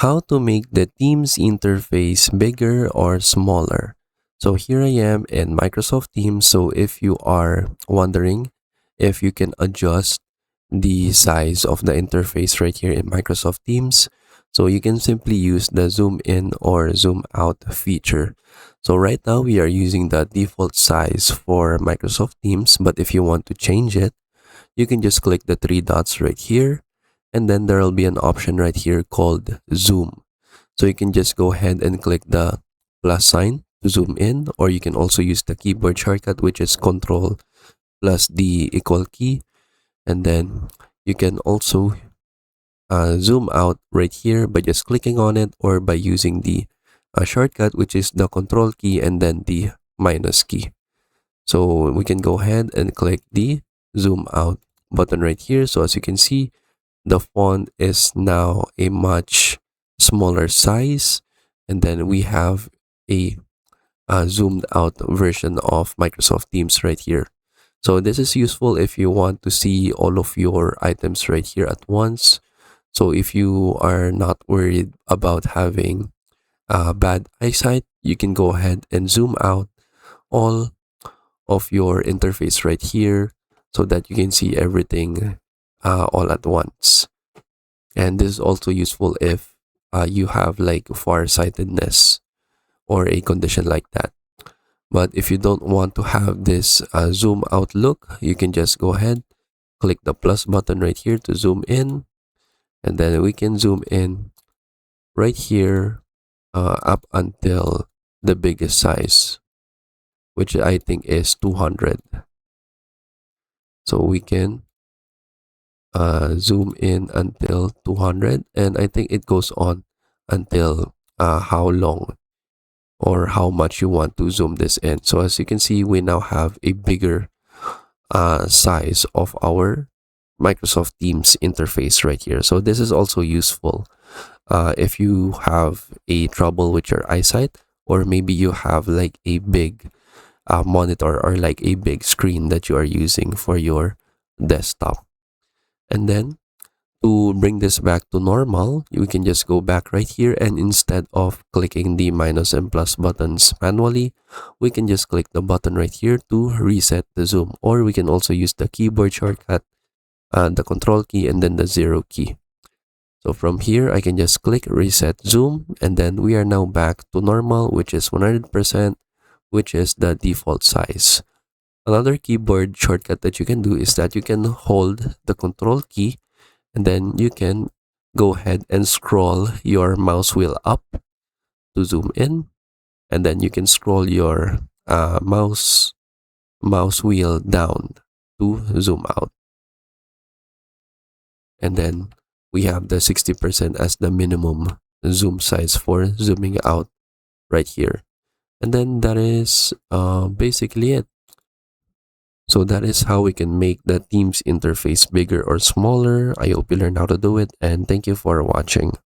how to make the Teams interface bigger or smaller. So here I am in Microsoft Teams. So if you are wondering if you can adjust the size of the interface right here in Microsoft Teams, so you can simply use the zoom in or zoom out feature. So right now we are using the default size for Microsoft Teams, but if you want to change it, you can just click the three dots right here, and then there will be an option right here called zoom. So you can just go ahead and click the plus sign to zoom in, or you can also use the keyboard shortcut, which is Control plus the equal key, and then you can also zoom out right here by just clicking on it, or by using the shortcut, which is the Control key and then the minus key. So we can go ahead and click the zoom out button right here. So as you can see, the font is now a much smaller size, and then we have a zoomed out version of Microsoft Teams right here. So this is useful if you want to see all of your items right here at once. So if you are not worried about having bad eyesight, you can go ahead and zoom out all of your interface right here so that you can see everything all at once. And this is also useful if you have like farsightedness or a condition like that. But if you don't want to have this zoom out look, you can just go ahead, click the plus button right here to zoom in, and then we can zoom in right here up until the biggest size, which I think is 200. So we can zoom in until 200, and I think it goes on until how long or how much you want to zoom this in. So as you can see, we now have a bigger size of our Microsoft Teams interface right here. So this is also useful if you have a trouble with your eyesight, or maybe you have like a big monitor or like a big screen that you are using for your desktop. And then to bring this back to normal, you can just go back right here, and instead of clicking the minus and plus buttons manually, we can just click the button right here to reset the zoom, or we can also use the keyboard shortcut, the Control key and then the 0 key. So from here, I can just click reset zoom, and then we are now back to normal, which is 100%, which is the default size. Another keyboard shortcut that you can do is that you can hold the Control key, and then you can go ahead and scroll your mouse wheel up to zoom in, and then you can scroll your mouse wheel down to zoom out. And then we have the 60% as the minimum zoom size for zooming out right here. And then that is basically it. So that is how we can make the Teams interface bigger or smaller. I hope you learned how to do it, and thank you for watching.